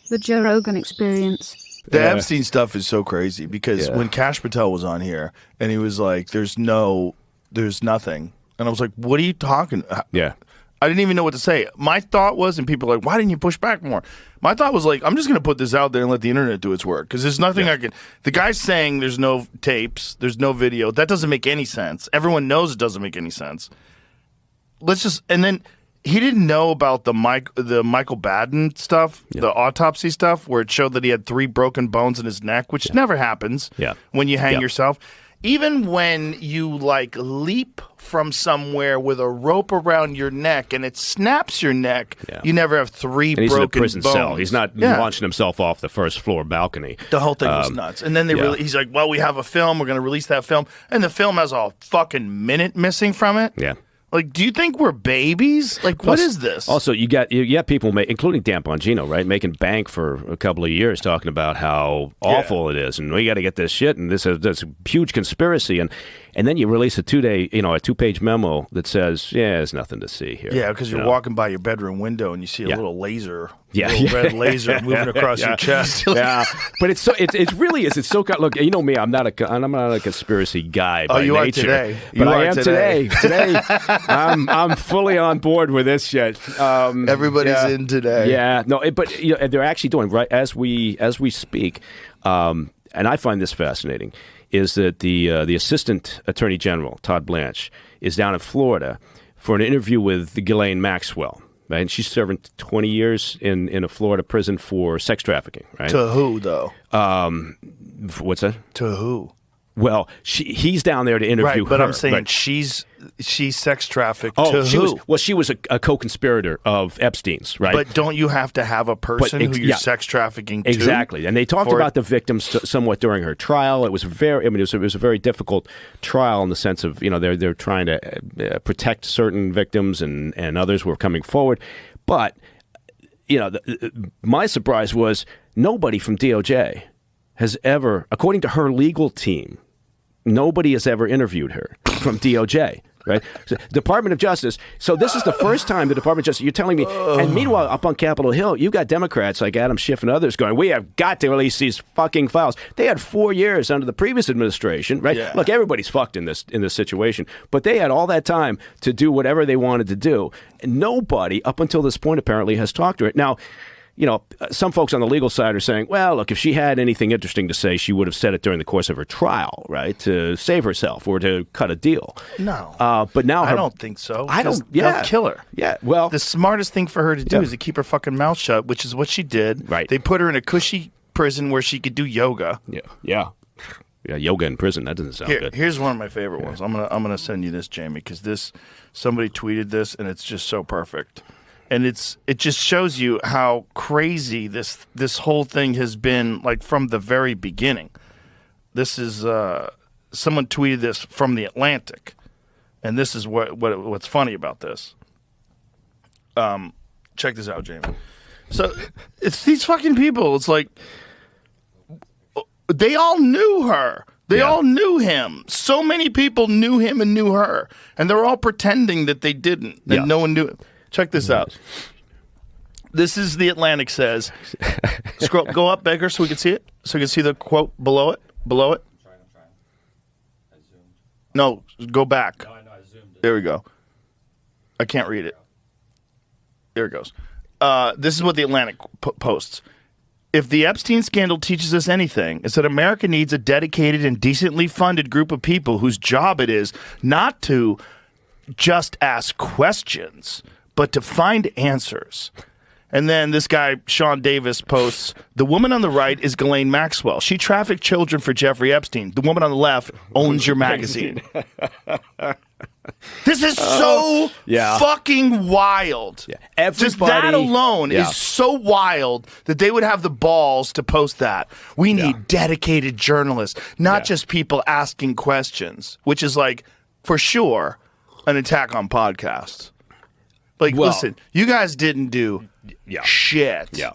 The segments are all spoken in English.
The Joe Rogan Experience. The Epstein stuff is so crazy because when Kash Patel was on here and he was like, there's nothing. And I was like, what are you talking about? Yeah. I didn't even know what to say. My thought was, and people are like, why didn't you push back more? My thought was like, I'm just going to put this out there and let the internet do its work because there's nothing I can. The guy's saying there's no tapes, there's no video. That doesn't make any sense. Everyone knows it doesn't make any sense. And then he didn't know about the Michael Baden stuff, the autopsy stuff, where it showed that he had 3 broken bones in his neck, which never happens when you hang yourself. Even when you like leap from somewhere with a rope around your neck and it snaps your neck, you never have 3 and he's broken in a prison bones. cell. He's not launching himself off the first floor balcony. The whole thing was nuts. And then he's like, well, we have a film. We're going to release that film. And the film has a fucking minute missing from it. Yeah. Like, do you think we're babies? Like, what is this? Also, you got people, including Dan Bongino, right, making bank for a couple of years talking about how awful it is, and we got to get this shit, and this is a huge conspiracy, and then you release a 2-page memo that says, there's nothing to see here. Yeah, because you're walking by your bedroom window and you see a little laser, red laser moving across your chest. But it really is. It's so look. You know me. I'm not a conspiracy guy by nature. Are today. But I am today. Today, I'm fully on board with this shit. Everybody's in today. Yeah. No. But they're actually doing right as we speak. And I find this fascinating. Is that the Assistant Attorney General, Todd Blanche, is down in Florida for an interview with Ghislaine Maxwell. Right? And she's serving 20 years in a Florida prison for sex trafficking. Right? To who, though? What's that? To who? Well, he's down there to interview her. But I'm saying she's sex trafficked to who? She was a co-conspirator of Epstein's, right? But don't you have to have a person who you're sex trafficking to? Exactly. And they talked about the victims somewhat during her trial. It was it was a very difficult trial in the sense of, they're trying to protect certain victims and others were coming forward. But, my surprise was nobody from DOJ has ever, according to her legal team, nobody has ever interviewed her from DOJ, right? So, Department of Justice. So this is the first time the Department of Justice, you're telling me, and meanwhile, up on Capitol Hill, you got Democrats like Adam Schiff and others going, we have got to release these fucking files. They had 4 years under the previous administration, right? Yeah. Look, everybody's fucked in this situation, but they had all that time to do whatever they wanted to do. And nobody, up until this point, apparently, has talked to her. Now, some folks on the legal side are saying, well, look, if she had anything interesting to say, she would have said it during the course of her trial, right, to save herself or to cut a deal. No. But now I don't think so. They'll kill her. Yeah, well. The smartest thing for her to do is to keep her fucking mouth shut, which is what she did. Right. They put her in a cushy prison where she could do yoga. Yeah, yoga in prison. That doesn't sound good. Here's one of my favorite ones. I'm gonna send you this, Jamie, because somebody tweeted this, and it's just so perfect. And it just shows you how crazy this whole thing has been, like, from the very beginning. This is someone tweeted this from The Atlantic, and this is what's funny about this. Check this out, Jamie. So it's these fucking people. It's like they all knew her. They all knew him. So many people knew him and knew her, and they're all pretending that they didn't, and no one knew it. Check this out. This is The Atlantic says. Go up, Baker, so we can see it. So we can see the quote below it. Below it. I'm trying. I zoomed. No, go back. No, I know. I zoomed it. There we go. I can't read it. There it goes. This is what The Atlantic posts. If the Epstein scandal teaches us anything, it's that America needs a dedicated and decently funded group of people whose job it is not to just ask questions, but to find answers. And then this guy, Sean Davis, posts, the woman on the right is Ghislaine Maxwell. She trafficked children for Jeffrey Epstein. The woman on the left owns your magazine. This is so fucking wild. Yeah. Just that alone is so wild that they would have the balls to post that. We need dedicated journalists, not just people asking questions, which is like, for sure, an attack on podcasts. Like, listen, you guys didn't do shit. Yeah.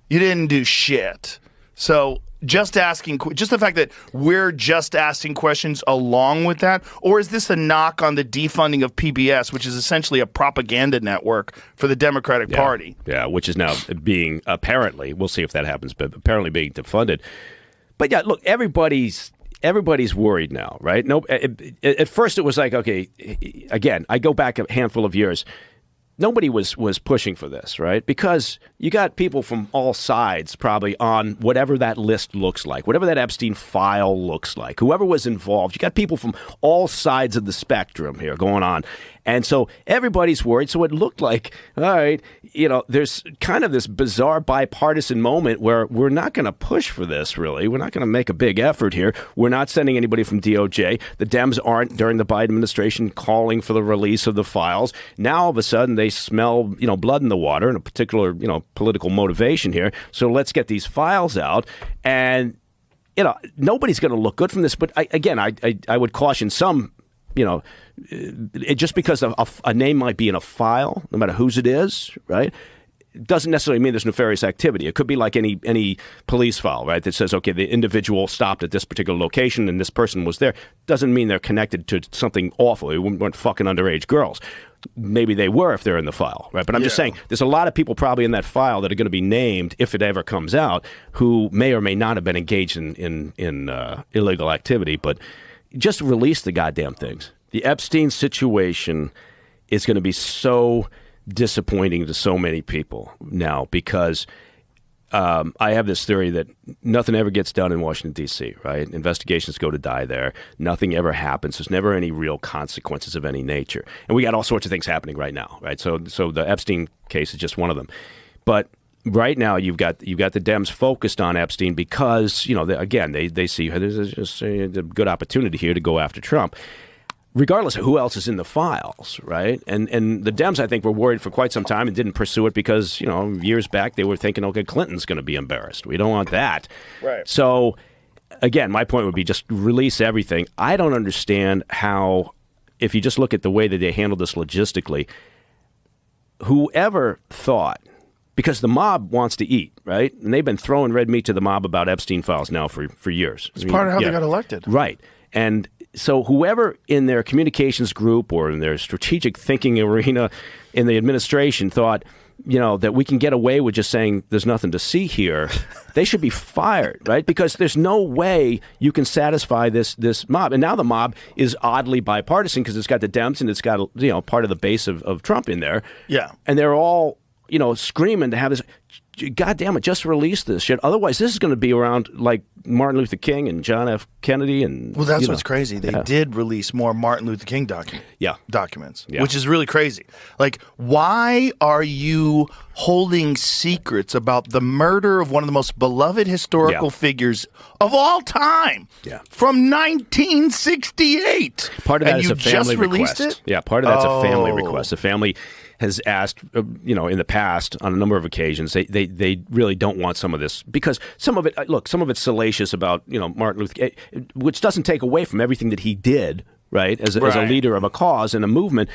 You didn't do shit. So just the fact that we're just asking questions along with that, or is this a knock on the defunding of PBS, which is essentially a propaganda network for the Democratic Party? Yeah, which is now being apparently, we'll see if that happens, but apparently being defunded. But yeah, look, everybody's worried now, right? No, at first it was like, okay, again, I go back a handful of years. Nobody was pushing for this, right? Because you got people from all sides probably on whatever that list looks like, whatever that Epstein file looks like, whoever was involved. You got people from all sides of the spectrum here going on. And so everybody's worried. So it looked like, all right, there's kind of this bizarre bipartisan moment where we're not going to push for this, really. We're not going to make a big effort here. We're not sending anybody from DOJ. The Dems aren't, during the Biden administration, calling for the release of the files. Now, all of a sudden, they smell, blood in the water and a particular, political motivation here. So let's get these files out. And, nobody's going to look good from this. But I would caution some, just because a name might be in a file, no matter whose it is, right? Doesn't necessarily mean there's nefarious activity. It could be like any police file, right? That says, okay, the individual stopped at this particular location and this person was there. Doesn't mean they're connected to something awful. They weren't fucking underage girls. Maybe they were if they're in the file, right? But I'm just saying there's a lot of people probably in that file that are going to be named, if it ever comes out, who may or may not have been engaged in illegal activity. But just release the goddamn things. The Epstein situation is going to be so disappointing to so many people now because I have this theory that nothing ever gets done in Washington, D.C., right? Investigations go to die there. Nothing ever happens. There's never any real consequences of any nature. And we got all sorts of things happening right now, right? So the Epstein case is just one of them. But right now, you've got the Dems focused on Epstein because, they see there's just a good opportunity here to go after Trump, regardless of who else is in the files, right? And the Dems, I think, were worried for quite some time and didn't pursue it because, years back they were thinking, okay, Clinton's going to be embarrassed. We don't want that. Right. So, again, my point would be just release everything. I don't understand how, if you just look at the way that they handled this logistically, whoever thought, because the mob wants to eat, right? And they've been throwing red meat to the mob about Epstein files now for years. It's part of how they got elected. Right. And so whoever in their communications group or in their strategic thinking arena in the administration thought, that we can get away with just saying there's nothing to see here, they should be fired, right? Because there's no way you can satisfy this mob. And now the mob is oddly bipartisan because it's got the Dems and it's got, part of the base of Trump in there. Yeah. And they're all, screaming to have this. God damn it, just release this shit. Otherwise, this is going to be around like Martin Luther King and John F. Kennedy. And well, that's what's crazy. They did release more Martin Luther King documents, which is really crazy. Like, why are you holding secrets about the murder of one of the most beloved historical figures of all time from 1968? Part of that is a family request. It? Yeah, part of that's a family request. The family has asked, in the past on a number of occasions, they really don't want some of this because some of it's salacious about, Martin Luther King, which doesn't take away from everything that he did, right, as a leader of a cause and a movement.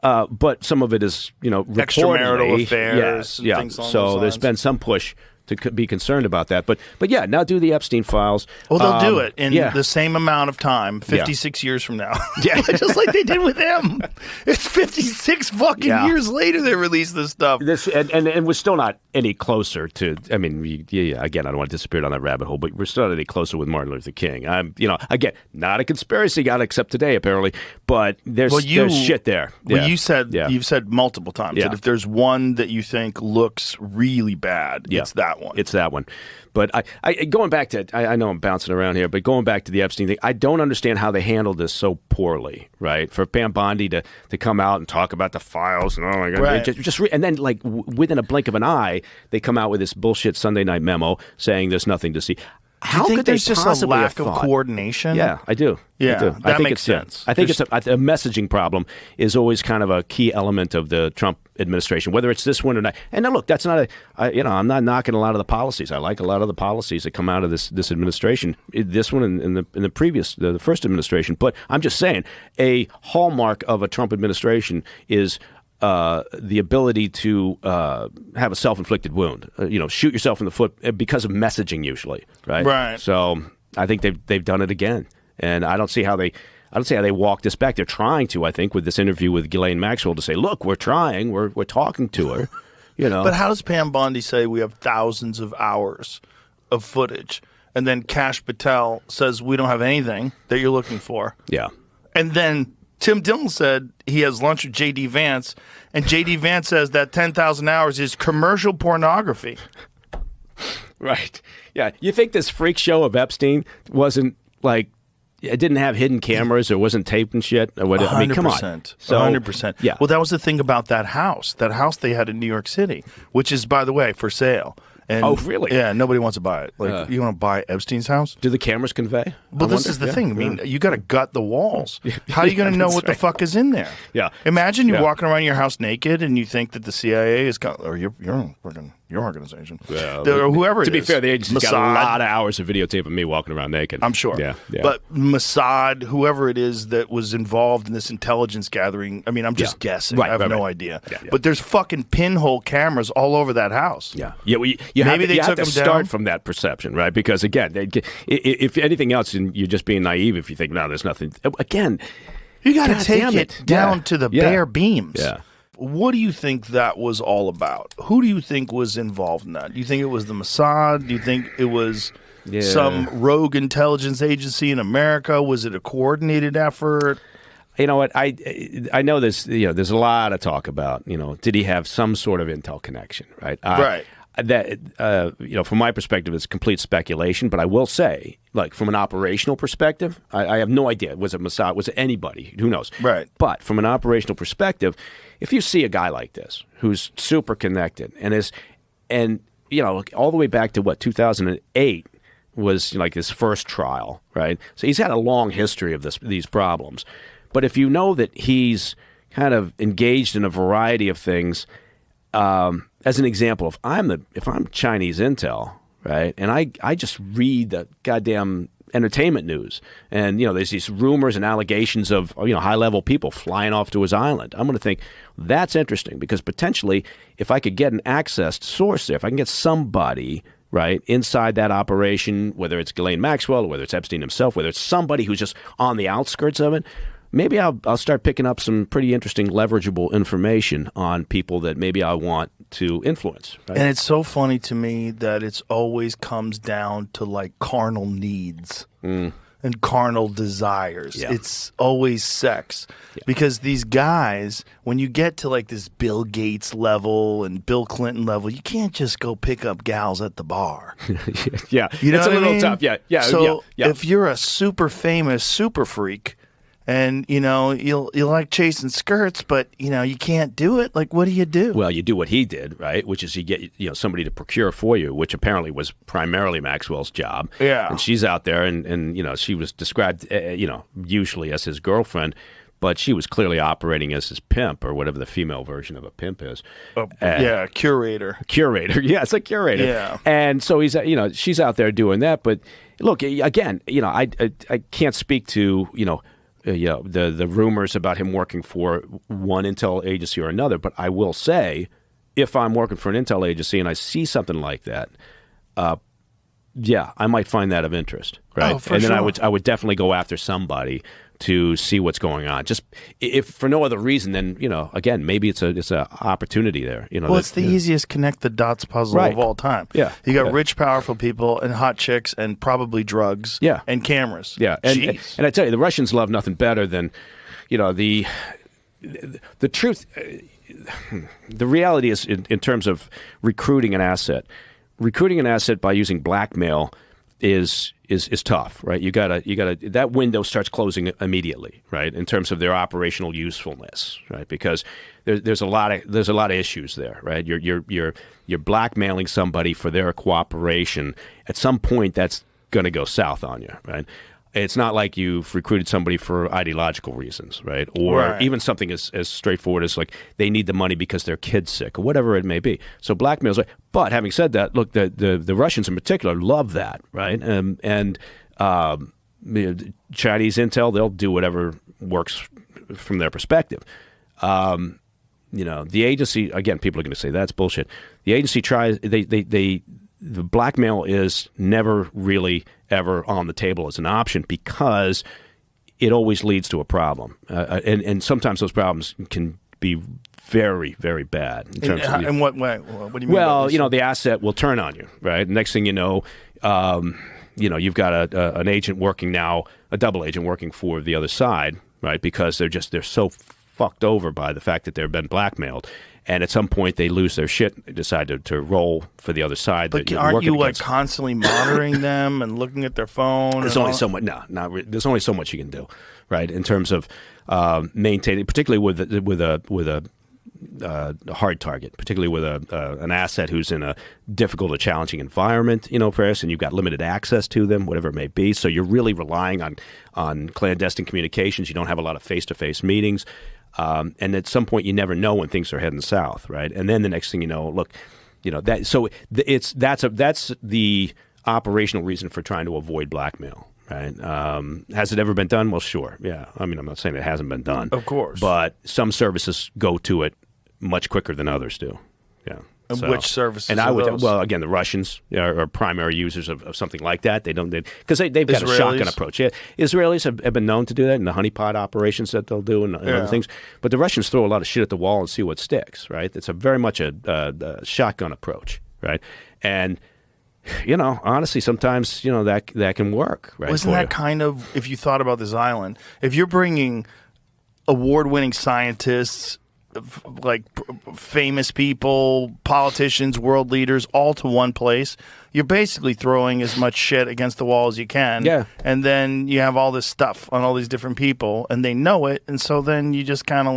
But some of it is, extramarital affairs. Yeah. So there's been some push to be concerned about that. But yeah, now do the Epstein files. Well, they'll do it in the same amount of time, 56 years from now. Yeah. Just like they did with him. It's 56 fucking years later they released this stuff. And we're still not any closer to, again, I don't want to disappear down that rabbit hole, but we're still not any closer with Martin Luther King. I'm, again, not a conspiracy guy except today, apparently, but there's shit there. Well, you've said multiple times that if there's one that you think looks really bad, it's that one. It's that one. But I going back to, I know I'm bouncing around here, but going back to the Epstein thing, I don't understand how they handled this so poorly, right? For Pam Bondi to come out and talk about the files and oh my God, right. And then like within a blink of an eye, they come out with this bullshit Sunday night memo saying there's nothing to see. How could there's just a lack of coordination? Yeah, I do. Yeah, I think makes sense. I think it's a messaging problem is always kind of a key element of the Trump administration, whether it's this one or not. And now, look, that's not I'm not knocking a lot of the policies. I like a lot of the policies that come out of this administration. This one and the previous, the first administration. But I'm just saying, a hallmark of a Trump administration is the ability to have a self-inflicted wound, shoot yourself in the foot because of messaging usually, right? Right. So I think they've done it again, and I don't see how they walk this back. They're trying to, I think, with this interview with Ghislaine Maxwell to say, look, we're trying, we're talking to her, But how does Pam Bondi say we have thousands of hours of footage, and then Kash Patel says we don't have anything that you're looking for? Yeah. And then Tim Dillon said he has lunch with J.D. Vance, and J.D. Vance says that 10,000 hours is commercial pornography. Right. Yeah. You think this freak show of Epstein wasn't like, it didn't have hidden cameras or wasn't taped and shit? Or what? 100%. I mean, come on. So, 100%. Yeah. Well, that was the thing about that house they had in New York City, which is, by the way, for sale. And, oh, really? Yeah, nobody wants to buy it. Like, you want to buy Epstein's house? Do the cameras convey? But this is the thing. I mean, you got to gut the walls. How are you going to know what the fuck is in there? Yeah. Imagine you walking around your house naked and you think that the CIA is, or your organization, or whoever it is. To be fair, the agency's Mossad, got a lot of hours of videotape of me walking around naked. I'm sure. Yeah. But Mossad, whoever it is that was involved in this intelligence gathering, I mean, I'm just guessing. Right, I have no idea. But there's fucking pinhole cameras all over that house. Yeah. Yeah. Well, you have to start from that perception, right? Because again, if anything else, you're just being naive if you think, no, there's nothing. Again, you got to take it down to the bare beams. Yeah. What do you think that was all about? Who do you think was involved in that? Do you think it was the Mossad? Do you think it was some rogue intelligence agency in America? Was it a coordinated effort? You know what? I know this. There's a lot of talk about. Did he have some sort of intel connection? Right. Right. That from my perspective, it's complete speculation. But I will say, like from an operational perspective, I have no idea. Was it Mossad? Was it anybody? Who knows? Right. But from an operational perspective, if you see a guy like this who's super connected and all the way back to 2008 was like his first trial, right? So he's had a long history of these problems. But if you know that he's kind of engaged in a variety of things. As an example, if I'm Chinese intel, right, and I just read the goddamn entertainment news, and there's these rumors and allegations of high-level people flying off to his island, I'm going to think that's interesting because potentially if I could get an accessed source there, if I can get somebody right inside that operation, whether it's Ghislaine Maxwell or whether it's Epstein himself, whether it's somebody who's just on the outskirts of it. Maybe I'll start picking up some pretty interesting leverageable information on people that maybe I want to influence. Right? And it's so funny to me that it's always comes down to like carnal needs and carnal desires. Yeah. It's always sex because these guys, when you get to like this Bill Gates level and Bill Clinton level, you can't just go pick up gals at the bar. Yeah, you know it's what a little I mean? tough. Yeah. So if you're a super famous super freak. And, you like chasing skirts, but, you can't do it. Like, what do you do? Well, you do what he did, right? Which is you get, somebody to procure for you, which apparently was primarily Maxwell's job. Yeah. And she's out there and she was described, usually as his girlfriend, but she was clearly operating as his pimp or whatever the female version of a pimp is. Curator. Curator. Yeah, it's a curator. Yeah. And so he's, she's out there doing that. But look, again, I can't speak to, the rumors about him working for one intel agency or another, but I will say, if I'm working for an intel agency and I see something like that, I might find that of interest, right? Oh, for and then sure. I would definitely go after somebody to see what's going on. Just if for no other reason than again, maybe it's a opportunity there. It's the easiest connect the dots puzzle of all time. Yeah, you got rich, powerful people and hot chicks and probably drugs. Yeah. And cameras. Yeah, and I tell you, the Russians love nothing better than the truth. The reality is in terms of recruiting an asset by using blackmail is tough, right? You gotta that window starts closing immediately, right? In terms of their operational usefulness, right? Because there's a lot of issues there, right? You're blackmailing somebody for their cooperation. At some point, that's going to go south on you, right? It's not like you've recruited somebody for ideological reasons, right? Or even something as straightforward as like they need the money because their kid's sick or whatever it may be. So blackmail's like, but having said that, look, the Russians in particular love that, right? And Chinese intel, they'll do whatever works from their perspective. the agency, again, people are going to say that's bullshit. The agency tries, the blackmail is never really ever on the table as an option because it always leads to a problem. And sometimes those problems can be very, very bad. In terms of in what way? What do you mean? Well, the asset will turn on you, right? Next thing you know, you've got an agent working now, a double agent working for the other side, right? Because they're so fucked over by the fact that they've been blackmailed. And at some point, they lose their shit, they decide to roll for the other side. But aren't you constantly monitoring them and looking at their phone? There's only so much. No, not really. There's only so much you can do, right? In terms of maintaining, particularly with a hard target, particularly with an asset who's in a difficult or challenging environment, Chris, and you've got limited access to them, whatever it may be. So you're really relying on clandestine communications. You don't have a lot of face-to-face meetings. And at some point, you never know when things are heading south, right? And then the next thing you know, that's the operational reason for trying to avoid blackmail, right? Has it ever been done? Well, sure, yeah. I mean, I'm not saying it hasn't been done, of course, but some services go to it much quicker than others do. Yeah. And which services? And well, again, the Russians are primary users of something like that. They've got a shotgun approach. Yeah, Israelis have been known to do that in the honeypot operations that they'll do and other things. But the Russians throw a lot of shit at the wall and see what sticks. Right? It's very much a shotgun approach. Right? And honestly, sometimes that can work. Right? Wasn't that kind of, if you thought about this island, if you're bringing award-winning scientists, like famous people, politicians, world leaders, all to one place, you're basically throwing as much shit against the wall as you can. Yeah. And then you have all this stuff on all these different people, and they know it. And so then you just kind of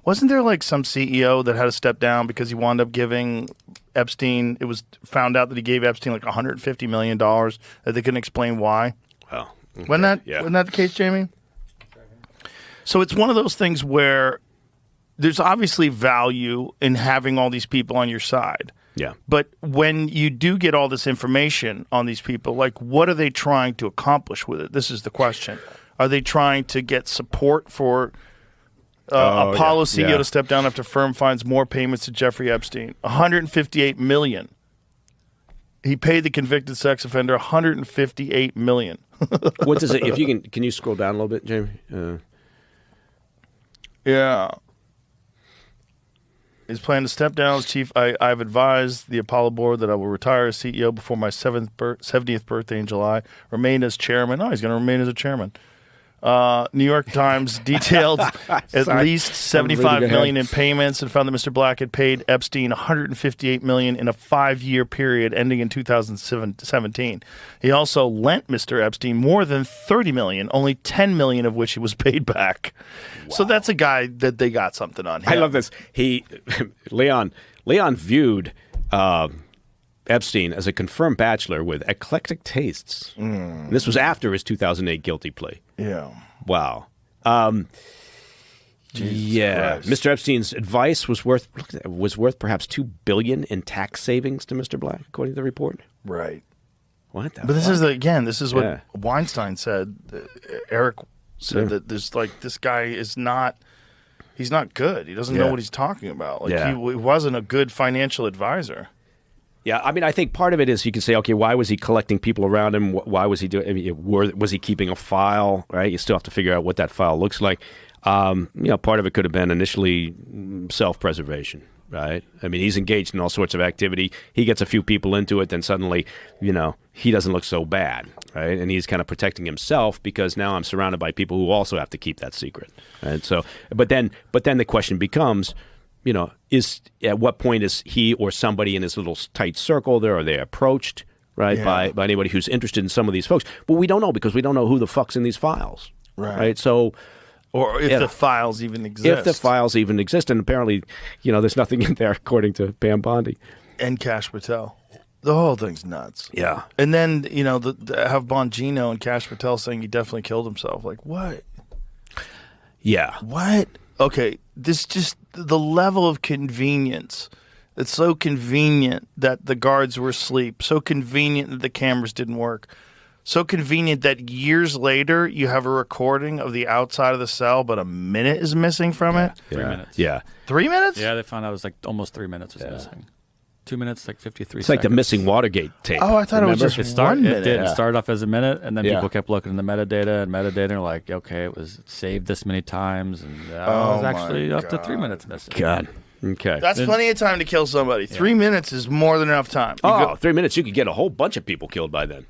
wasn't there some CEO that had to step down because he wound up giving Epstein, it was found out that he gave Epstein $150 million that they couldn't explain why? Well, okay. Wasn't that the case, Jamie? So it's one of those things where there's obviously value in having all these people on your side. Yeah. But when you do get all this information on these people, what are they trying to accomplish with it? This is the question. Are they trying to get support for Apollo CEO to step down after firm finds more payments to Jeffrey Epstein? $158 million. He paid the convicted sex offender $158 million. What does it? If you can you scroll down a little bit, Jamie? Yeah. He's planning to step down as chief. I've advised the Apollo board that I will retire as CEO before my 70th birthday in July. Remain as chairman. Oh, he's going to remain as a chairman. New York Times detailed at least $75 million in payments and found that Mr. Black had paid Epstein $158 million in a 5-year period ending in 2017. He also lent Mr. Epstein more than $30 million, only $10 million of which he was paid back. Wow. So that's a guy that they got something on him. I love this. Leon viewed Epstein as a confirmed bachelor with eclectic tastes. This was after his 2008 guilty plea. Yeah. Wow. Christ. Mr. Epstein's advice was worth perhaps $2 billion in tax savings to Mr. Black, according to the report. Right. What the But this fuck? this is what Weinstein said. Eric said that there's this guy is not. He's not good. He doesn't know what he's talking about. He wasn't a good financial advisor. Yeah, I mean, I think part of it is you can say, okay, why was he collecting people around him? Why was he doing? I mean, was he keeping a file? Right, you still have to figure out what that file looks like. Part of it could have been initially self-preservation. Right, I mean, he's engaged in all sorts of activity. He gets a few people into it, then suddenly, he doesn't look so bad, right? And he's kind of protecting himself because now I'm surrounded by people who also have to keep that secret. Right, so, but then the question becomes, is at what point is he or somebody in his little tight circle there? Are they approached, right, by anybody who's interested in some of these folks? But we don't know because we don't know who the fuck's in these files, right? So, or if the files even exist. If the files even exist, and apparently, there's nothing in there according to Pam Bondi and Cash Patel. The whole thing's nuts. Yeah, and then have Bongino and Cash Patel saying he definitely killed himself. What? Yeah. What? Okay, this just the level of convenience. It's so convenient that the guards were asleep, so convenient that the cameras didn't work, so convenient that years later you have a recording of the outside of the cell, but a minute is missing from it. 3 minutes. Yeah. 3 minutes? Yeah, they found out it was like almost 3 minutes was missing. 2 minutes, like 53 It's like seconds. the missing Watergate tape. Oh, I thought Remember? it was just It 1 minute. did. It started off as a minute, and then Yeah. people kept looking in the metadata, and like, okay, it was saved this many times, and it Oh was my actually up to God. 3 minutes missing. God. Okay. That's plenty of time to kill somebody. 3 minutes is more than enough time. You Oh, go- 3 minutes. You could get a whole bunch of people killed by then.